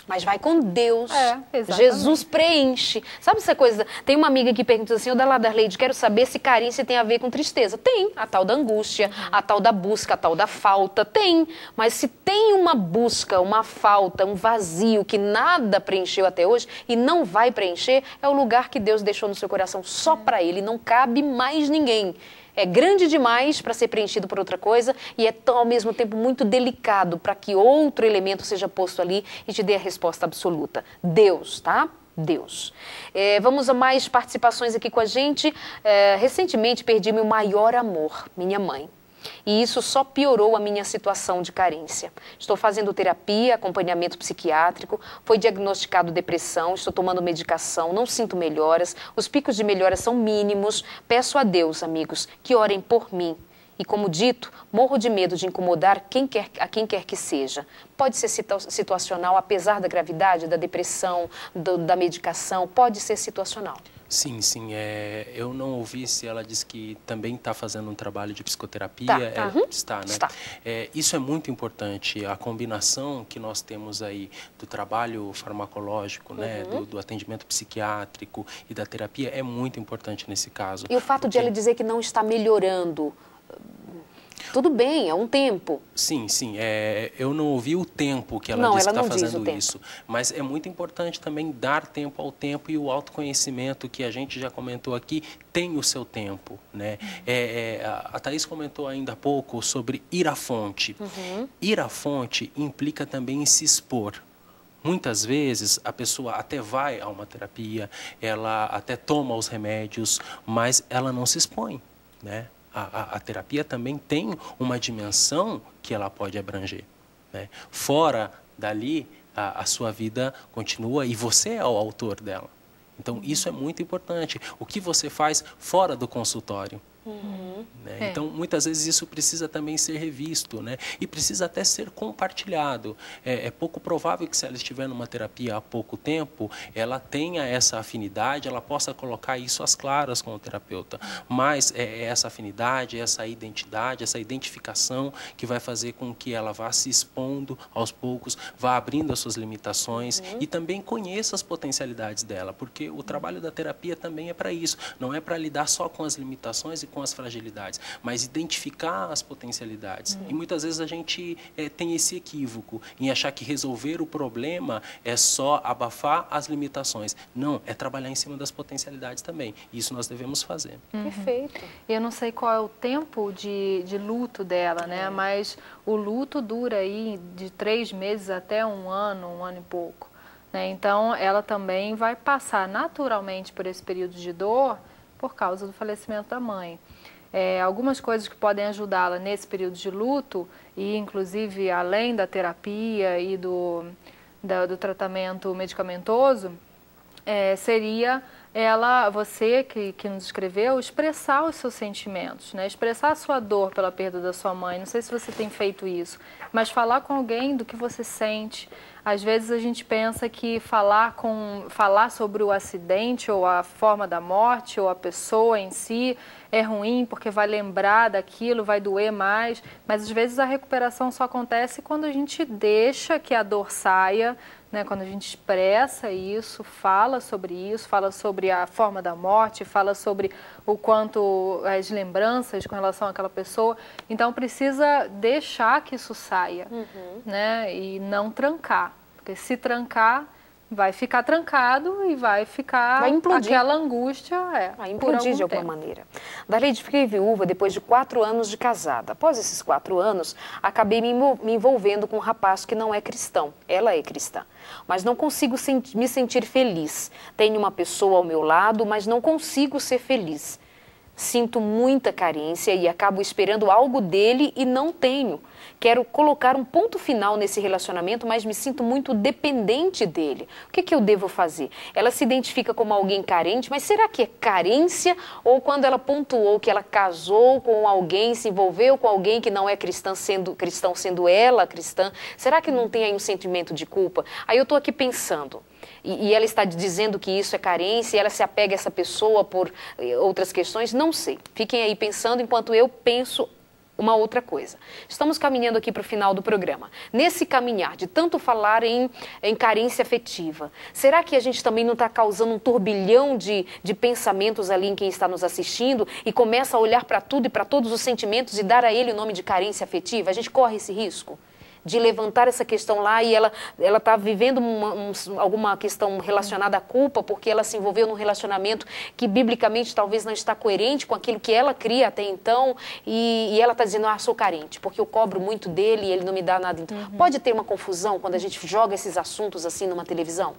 Mas vai com Deus. Exatamente. Jesus preenche. Sabe essa coisa? Tem uma amiga que pergunta assim, da Leide, quero saber se carência tem a ver com tristeza. Tem. A tal da angústia, a tal da busca, a tal da falta. Tem. Mas se tem uma busca, uma falta, um vazio que nada preencheu até hoje e não vai preencher, é o lugar que Deus deixou no seu coração só para Ele. Não cabe mais ninguém. É grande demais para ser preenchido por outra coisa e é ao mesmo tempo muito delicado para que outro elemento seja posto ali e te dê a resposta absoluta. Deus, tá? Deus. Vamos a mais participações aqui com a gente. Recentemente perdi meu maior amor, minha mãe. E isso só piorou a minha situação de carência. Estou fazendo terapia, acompanhamento psiquiátrico, foi diagnosticado depressão, estou tomando medicação, não sinto melhoras, os picos de melhora são mínimos. Peço a Deus, amigos, que orem por mim. E como dito, morro de medo de incomodar a quem quer que seja. Pode ser situacional, apesar da gravidade, da depressão, da medicação, pode ser situacional. Sim. Eu não ouvi se ela disse que também está fazendo um trabalho de psicoterapia. Está, né? Está. Isso é muito importante, a combinação que nós temos aí do trabalho farmacológico, né, do atendimento psiquiátrico e da terapia é muito importante nesse caso. E o fato de ela dizer que não está melhorando... Tudo bem, é um tempo. Sim. Eu não ouvi o tempo que ela disse que está fazendo isso. Mas é muito importante também dar tempo ao tempo e o autoconhecimento que a gente já comentou aqui tem o seu tempo. Né? A Thaís comentou ainda há pouco sobre ir à fonte. Ir à fonte implica também em se expor. Muitas vezes a pessoa até vai a uma terapia, ela até toma os remédios, mas ela não se expõe, né? A terapia também tem uma dimensão que ela pode abranger. Né? Fora dali, a sua vida continua e você é o autor dela. Então, isso é muito importante. O que você faz fora do consultório. Né? Então, muitas vezes isso precisa também ser revisto, né? E precisa até ser compartilhado. É pouco provável que se ela estiver numa terapia há pouco tempo, ela tenha essa afinidade, ela possa colocar isso às claras com o terapeuta. Mas é essa afinidade, essa identidade, essa identificação que vai fazer com que ela vá se expondo aos poucos, vá abrindo as suas limitações e também conheça as potencialidades dela, porque o trabalho da terapia também é para isso, não é para lidar só com as limitações e com as fragilidades, mas identificar as potencialidades. E muitas vezes a gente tem esse equívoco em achar que resolver o problema é só abafar as limitações. Não, é trabalhar em cima das potencialidades também. Isso nós devemos fazer. Perfeito. Eu não sei qual é o tempo de luto dela, né? Mas o luto dura aí de 3 meses até um ano e pouco. Né? Então, ela também vai passar naturalmente por esse período de dor por causa do falecimento da mãe. Algumas coisas que podem ajudá-la nesse período de luto, e inclusive além da terapia e do tratamento medicamentoso, seria você que nos escreveu, expressar os seus sentimentos, né? Expressar a sua dor pela perda da sua mãe. Não sei se você tem feito isso, mas falar com alguém do que você sente. Às vezes a gente pensa que falar sobre o acidente ou a forma da morte ou a pessoa em si é ruim porque vai lembrar daquilo, vai doer mais, mas às vezes a recuperação só acontece quando a gente deixa que a dor saia, né? Quando a gente expressa isso, fala sobre a forma da morte, fala sobre o quanto as lembranças com relação àquela pessoa. Então precisa deixar que isso saia, né? E não trancar, porque se trancar vai ficar trancado e vai ficar aquela angústia vai implodir de alguma maneira. Darleide, fiquei viúva depois de 4 anos de casada. Após esses 4 anos, acabei me envolvendo com um rapaz que não é cristão. Ela é cristã. Mas não consigo me sentir feliz. Tenho uma pessoa ao meu lado, mas não consigo ser feliz. Sinto muita carência e acabo esperando algo dele e não tenho. Quero colocar um ponto final nesse relacionamento, mas me sinto muito dependente dele. O que eu devo fazer? Ela se identifica como alguém carente, mas será que é carência? Ou quando ela pontuou que ela casou com alguém, se envolveu com alguém que não é cristão sendo ela cristã, será que não tem aí um sentimento de culpa? Aí eu estou aqui pensando. E ela está dizendo que isso é carência, e ela se apega a essa pessoa por outras questões, não sei. Fiquem aí pensando enquanto eu penso uma outra coisa. Estamos caminhando aqui para o final do programa. Nesse caminhar de tanto falar em carência afetiva, será que a gente também não está causando um turbilhão de pensamentos ali em quem está nos assistindo e começa a olhar para tudo e para todos os sentimentos e dar a ele o nome de carência afetiva? A gente corre esse risco de levantar essa questão lá e ela está vivendo alguma questão relacionada à culpa porque ela se envolveu num relacionamento que biblicamente talvez não está coerente com aquilo que ela cria até então e ela está dizendo, sou carente, porque eu cobro muito dele e ele não me dá nada. Então, pode ter uma confusão quando a gente joga esses assuntos assim numa televisão?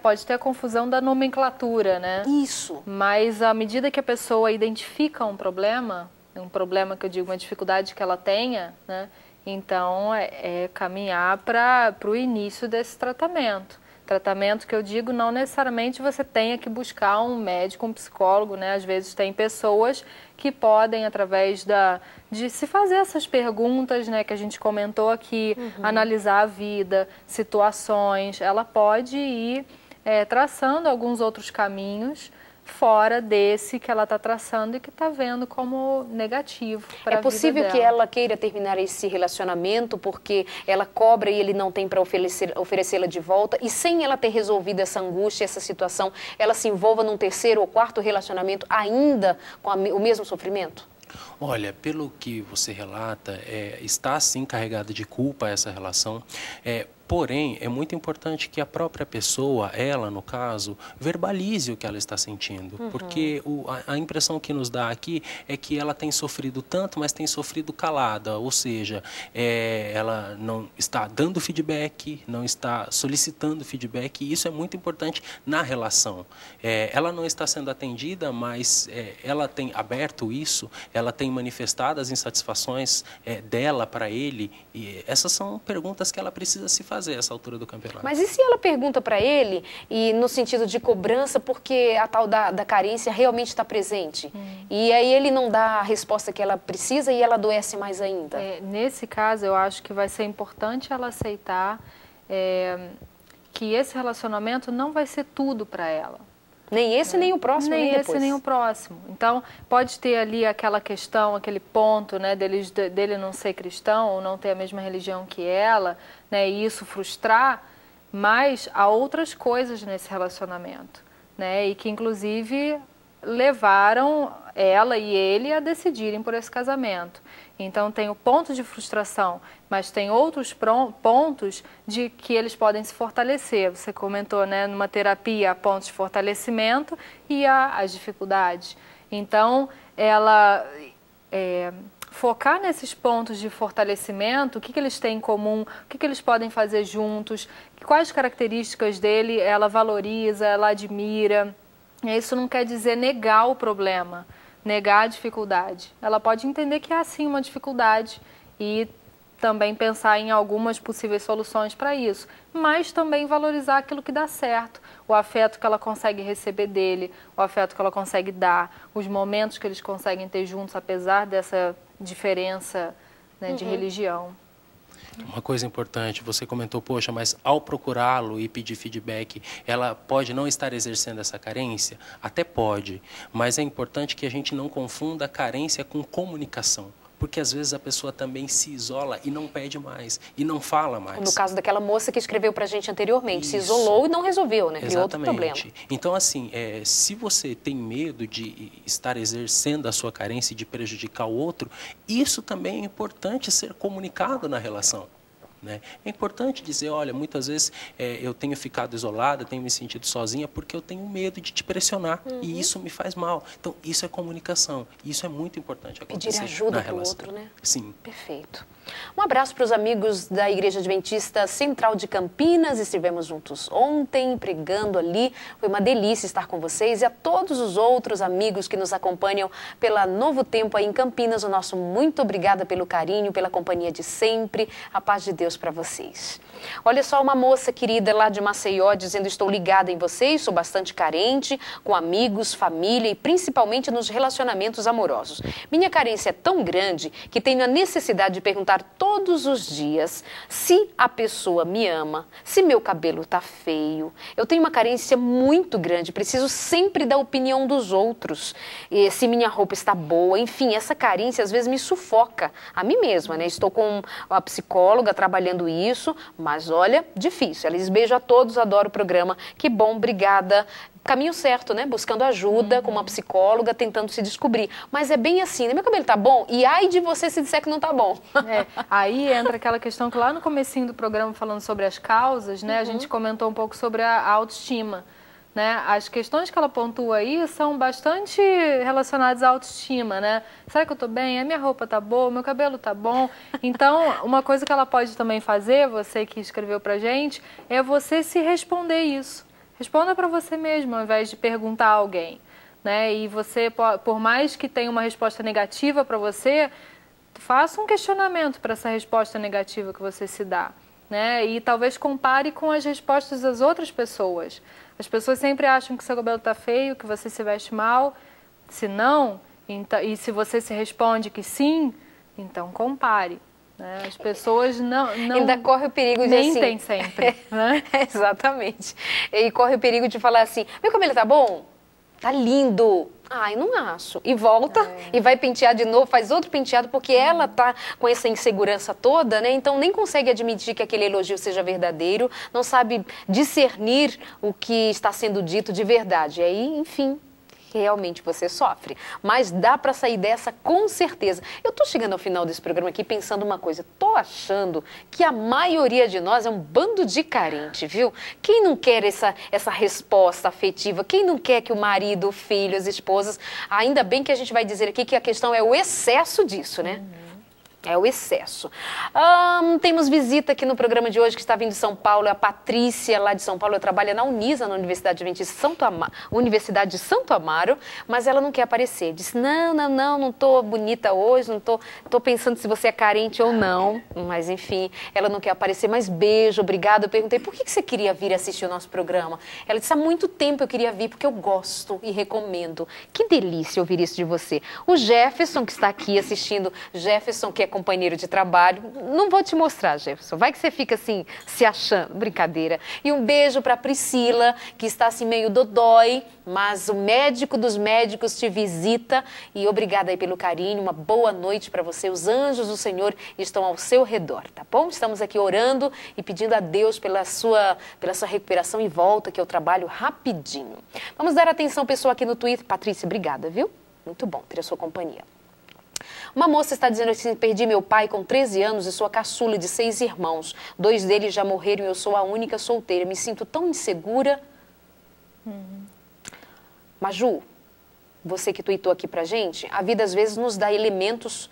Pode ter a confusão da nomenclatura, né? Isso. Mas à medida que a pessoa identifica um problema que eu digo, uma dificuldade que ela tenha, né? Então, caminhar para o início desse tratamento. Tratamento que eu digo, não necessariamente você tenha que buscar um médico, um psicólogo, né? Às vezes tem pessoas que podem, através de se fazer essas perguntas, né, que a gente comentou aqui, analisar a vida, situações, ela pode ir traçando alguns outros caminhos fora desse que ela está traçando e que está vendo como negativo para a vida dela. É possível que ela queira terminar esse relacionamento porque ela cobra e ele não tem para oferecê-la de volta e sem ela ter resolvido essa angústia, essa situação, ela se envolva num 3º ou 4º relacionamento ainda com o mesmo sofrimento? Olha, pelo que você relata, está sim carregada de culpa essa relação. Porém, é muito importante que a própria pessoa, ela no caso, verbalize o que ela está sentindo. Porque a impressão que nos dá aqui é que ela tem sofrido tanto, mas tem sofrido calada. Ou seja, ela não está dando feedback, não está solicitando feedback. E isso é muito importante na relação. Ela não está sendo atendida, mas ela tem aberto isso, ela tem manifestado as insatisfações dela para ele. E essas são perguntas que ela precisa se fazer a essa altura do campeonato. Mas e se ela pergunta para ele, e no sentido de cobrança, porque a tal da carência realmente está presente? E aí ele não dá a resposta que ela precisa e ela adoece mais ainda? Nesse caso, eu acho que vai ser importante ela aceitar que esse relacionamento não vai ser tudo para ela. Nem esse, nem o próximo, nem depois. Nem esse, nem o próximo. Então, pode ter ali aquela questão, aquele ponto, né, dele não ser cristão ou não ter a mesma religião que ela, né, e isso frustrar, mas há outras coisas nesse relacionamento, né, e que, inclusive, levaram ela e ele a decidirem por esse casamento. Então, tem o ponto de frustração, mas tem outros pontos de que eles podem se fortalecer. Você comentou, né, numa terapia, há pontos de fortalecimento e há as dificuldades. Então, ela focar nesses pontos de fortalecimento, o que eles têm em comum, o que eles podem fazer juntos, quais características dele ela valoriza, ela admira. Isso não quer dizer negar o problema, negar a dificuldade. Ela pode entender que há sim uma dificuldade e também pensar em algumas possíveis soluções para isso, mas também valorizar aquilo que dá certo, o afeto que ela consegue receber dele, o afeto que ela consegue dar, os momentos que eles conseguem ter juntos, apesar dessa diferença, né, de religião. Uma coisa importante, você comentou, poxa, mas ao procurá-lo e pedir feedback, ela pode não estar exercendo essa carência? Até pode, mas é importante que a gente não confunda a carência com comunicação. Porque às vezes a pessoa também se isola e não pede mais, e não fala mais. No caso daquela moça que escreveu para a gente anteriormente, Isso. Se isolou e não resolveu, né? Criou outro problema. Então, assim, se você tem medo de estar exercendo a sua carência e de prejudicar o outro, isso também é importante ser comunicado na relação. né? É importante dizer, olha, muitas vezes eu tenho ficado isolada, tenho me sentido sozinha porque eu tenho medo de te pressionar e isso me faz mal. Então, isso é comunicação. Isso é muito importante acontecer. Pedir ajuda para o outro, né? Sim. Perfeito. Um abraço para os amigos da Igreja Adventista Central de Campinas. Estivemos juntos ontem, pregando ali. Foi uma delícia estar com vocês e a todos os outros amigos que nos acompanham pela Novo Tempo aí em Campinas. O nosso muito obrigada pelo carinho, pela companhia de sempre. A paz de Deus para vocês. Olha só, uma moça querida lá de Maceió dizendo: estou ligada em vocês, sou bastante carente com amigos, família e principalmente nos relacionamentos amorosos. Minha carência é tão grande que tenho a necessidade de perguntar todos os dias se a pessoa me ama, se meu cabelo tá feio. Eu tenho uma carência muito grande, preciso sempre da opinião dos outros, se minha roupa está boa, enfim, essa carência às vezes me sufoca a mim mesma, né? Estou com a psicóloga trabalhando isso, mas olha, difícil. Eles beijam a todos, adoro o programa. Que bom, obrigada. Caminho certo, né? Buscando ajuda com uma psicóloga, tentando se descobrir. Mas é bem assim, né? Meu cabelo tá bom? E ai de você se disser que não tá bom. Aí entra aquela questão que lá no comecinho do programa, falando sobre as causas, né? A gente comentou um pouco sobre a autoestima. Né? As questões que ela pontua aí são bastante relacionadas à autoestima, né? Será que eu tô bem? A minha roupa tá boa? Meu cabelo tá bom? Então, uma coisa que ela pode também fazer, você que escreveu pra gente, é você se responder isso. Responda para você mesmo, ao invés de perguntar a alguém, né? E você, por mais que tenha uma resposta negativa para você, faça um questionamento para essa resposta negativa que você se dá, né? E talvez compare com as respostas das outras pessoas. As pessoas sempre acham que seu cabelo está feio, que você se veste mal. Se não, então, e se você se responde que sim, então compare. Né? As pessoas não ainda corre o perigo de mentem assim, sempre. Né? Exatamente. E corre o perigo de falar assim: meu cabelo tá bom? Tá lindo. Ai, não acho. E volta e vai pentear de novo, faz outro penteado, porque ela tá com essa insegurança toda, né? Então nem consegue admitir que aquele elogio seja verdadeiro, não sabe discernir o que está sendo dito de verdade. E aí, enfim, realmente você sofre. Mas dá para sair dessa com certeza. Eu tô chegando ao final desse programa aqui pensando uma coisa. Tô achando que a maioria de nós é um bando de carente, viu? Quem não quer essa resposta afetiva? Quem não quer que o marido, o filho, as esposas... Ainda bem que a gente vai dizer aqui que a questão é o excesso disso, né? É o excesso. Temos visita aqui no programa de hoje que está vindo de São Paulo, é a Patrícia, lá de São Paulo. Ela trabalha na Unisa, na Universidade Universidade de Santo Amaro, mas ela não quer aparecer. Disse: não estou bonita hoje, não tô pensando se você é carente ou não. Mas enfim, ela não quer aparecer, mas beijo, obrigada. Eu perguntei: por que você queria vir assistir o nosso programa? Ela disse: há muito tempo eu queria vir, porque eu gosto e recomendo. Que delícia ouvir isso de você. O Jefferson, que está aqui assistindo, Jefferson, que é companheiro de trabalho, não vou te mostrar, Jefferson, vai que você fica assim, se achando, brincadeira. E um beijo para Priscila, que está assim meio dodói, mas o médico dos médicos te visita, e obrigada aí pelo carinho, uma boa noite para você, os anjos do Senhor estão ao seu redor, tá bom? Estamos aqui orando e pedindo a Deus pela sua recuperação e volta, que eu trabalho rapidinho. Vamos dar atenção, pessoal, aqui no Twitter. Patrícia, obrigada, viu? Muito bom ter a sua companhia. Uma moça está dizendo assim: perdi meu pai com 13 anos e sou a caçula de 6 irmãos. 2 deles já morreram e eu sou a única solteira. Me sinto tão insegura. Maju, você que tuitou aqui pra gente, a vida às vezes nos dá elementos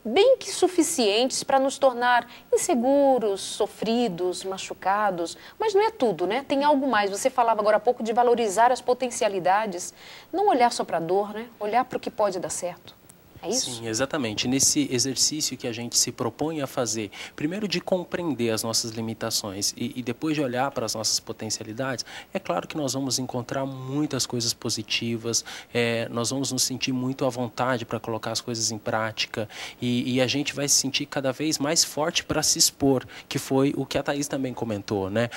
bem que suficientes para nos tornar inseguros, sofridos, machucados. Mas não é tudo, né? Tem algo mais. Você falava agora há pouco de valorizar as potencialidades. Não olhar só para a dor, né? Olhar para o que pode dar certo. É isso? Sim, exatamente. Nesse exercício que a gente se propõe a fazer, primeiro de compreender as nossas limitações e depois de olhar para as nossas potencialidades, é claro que nós vamos encontrar muitas coisas positivas, nós vamos nos sentir muito à vontade para colocar as coisas em prática e a gente vai se sentir cada vez mais forte para se expor, que foi o que a Thaís também comentou, né?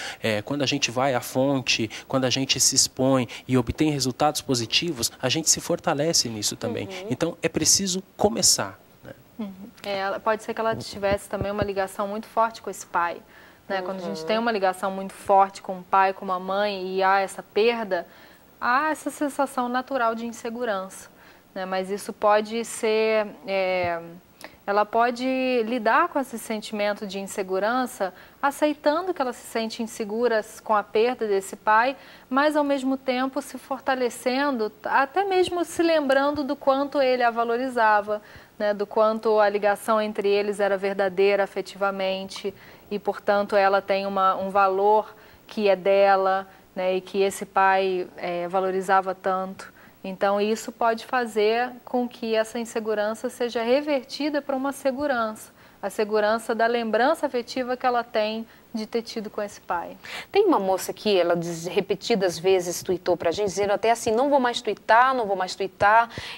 Quando a gente vai à fonte, quando a gente se expõe e obtém resultados positivos, a gente se fortalece nisso também. Então, é preciso começar. Né? Pode ser que ela tivesse também uma ligação muito forte com esse pai. Né? Quando a gente tem uma ligação muito forte com o pai, com a mãe, e há essa perda, há essa sensação natural de insegurança. Né? Mas isso pode ser ela pode lidar com esse sentimento de insegurança, aceitando que ela se sente insegura com a perda desse pai, mas ao mesmo tempo se fortalecendo, até mesmo se lembrando do quanto ele a valorizava, né, do quanto a ligação entre eles era verdadeira afetivamente e, portanto, ela tem um valor que é dela, né, e que esse pai valorizava tanto. Então, isso pode fazer com que essa insegurança seja revertida para uma segurança. A segurança da lembrança afetiva que ela tem de ter tido com esse pai. Tem uma moça aqui, ela repetidas vezes tweetou pra gente, dizendo até assim, não vou mais tweetar,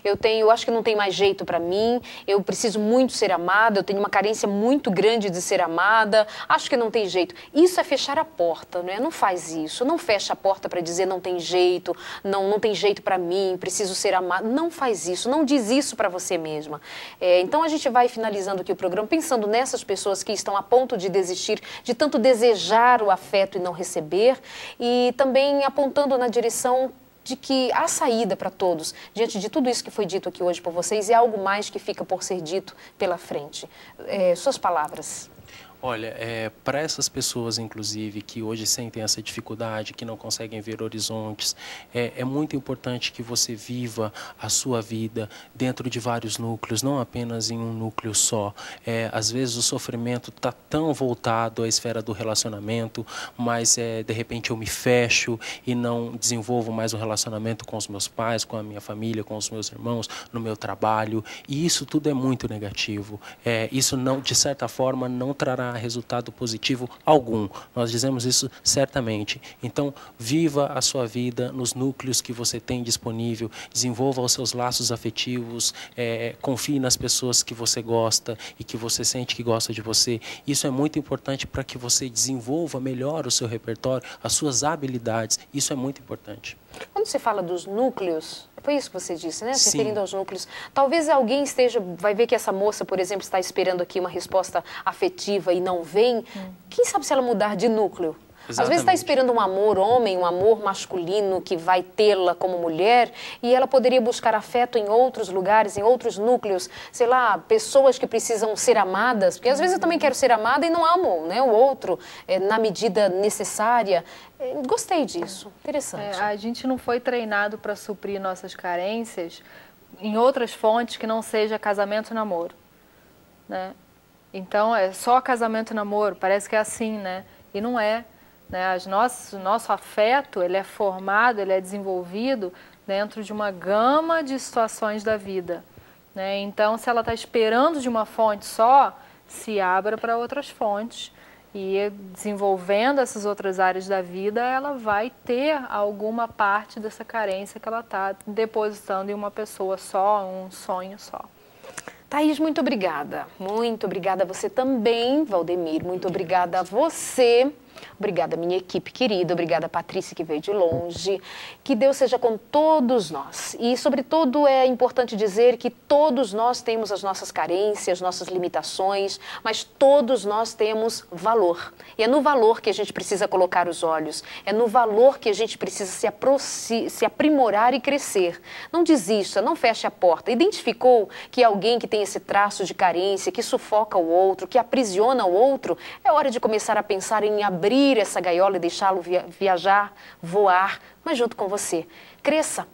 eu acho que não tem mais jeito pra mim, eu preciso muito ser amada, eu tenho uma carência muito grande de ser amada, acho que não tem jeito. Isso é fechar a porta, né? Não faz isso, não fecha a porta pra dizer não tem jeito, não tem jeito pra mim, preciso ser amada. Não faz isso, não diz isso pra você mesma. Então a gente vai finalizando aqui o programa pensando nessas pessoas que estão a ponto de desistir, de tanto desejar o afeto e não receber, e também apontando na direção de que há saída para todos. Diante de tudo isso que foi dito aqui hoje por vocês, e algo mais que fica por ser dito pela frente. Suas palavras. Olha, para essas pessoas, inclusive, que hoje sentem essa dificuldade, que não conseguem ver horizontes, é muito importante que você viva a sua vida dentro de vários núcleos, não apenas em um núcleo só. Às vezes o sofrimento está tão voltado à esfera do relacionamento, mas de repente eu me fecho e não desenvolvo mais um relacionamento com os meus pais, com a minha família, com os meus irmãos, no meu trabalho, e isso tudo é muito negativo. Isso, não, de certa forma, não trará resultado positivo algum. Nós dizemos isso certamente. Então, viva a sua vida nos núcleos que você tem disponível, desenvolva os seus laços afetivos, confie nas pessoas que você gosta e que você sente que gosta de você. Isso é muito importante para que você desenvolva melhor o seu repertório, as suas habilidades. Isso é muito importante. Quando você fala dos núcleos, foi isso que você disse, né? Se Sim. referindo aos núcleos. Talvez alguém vai ver que essa moça, por exemplo, está esperando aqui uma resposta afetiva e não vem. Quem sabe se ela mudar de núcleo? Exatamente. Às vezes está esperando um amor homem, um amor masculino que vai tê-la como mulher, e ela poderia buscar afeto em outros lugares, em outros núcleos, sei lá, pessoas que precisam ser amadas, porque às vezes eu também quero ser amada e não amo, né, o outro na medida necessária. Gostei disso, interessante. A gente não foi treinado para suprir nossas carências em outras fontes que não seja casamento e namoro, né? Então, é só casamento e namoro, parece que é assim, né? E não é. Né? Nosso afeto, ele é formado, ele é desenvolvido dentro de uma gama de situações da vida. Né? Então, se ela está esperando de uma fonte só, se abra para outras fontes. E desenvolvendo essas outras áreas da vida, ela vai ter alguma parte dessa carência que ela está depositando em uma pessoa só, um sonho só. Thaís, muito obrigada. Muito obrigada a você também, Valdemir. Muito obrigada a você. Obrigada, minha equipe querida. Obrigada, Patrícia, que veio de longe. Que Deus seja com todos nós. E, sobretudo, é importante dizer que todos nós temos as nossas carências, nossas limitações, mas todos nós temos valor. E é no valor que a gente precisa colocar os olhos. É no valor que a gente precisa se aprimorar e crescer. Não desista, não feche a porta. Identificou que alguém que tem esse traço de carência, que sufoca o outro, que aprisiona o outro, é hora de começar a pensar em abrir essa gaiola e deixá-lo viajar, voar, mas junto com você. Cresça,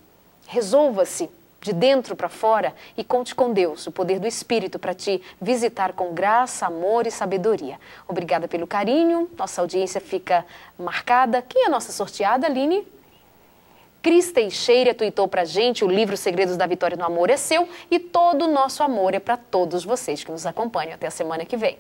resolva-se de dentro para fora e conte com Deus, o poder do Espírito para te visitar com graça, amor e sabedoria. Obrigada pelo carinho, nossa audiência fica marcada. Quem é a nossa sorteada, Aline? Cris Teixeira tuitou pra gente, o livro Segredos da Vitória no Amor é seu e todo o nosso amor é para todos vocês que nos acompanham. Até a semana que vem.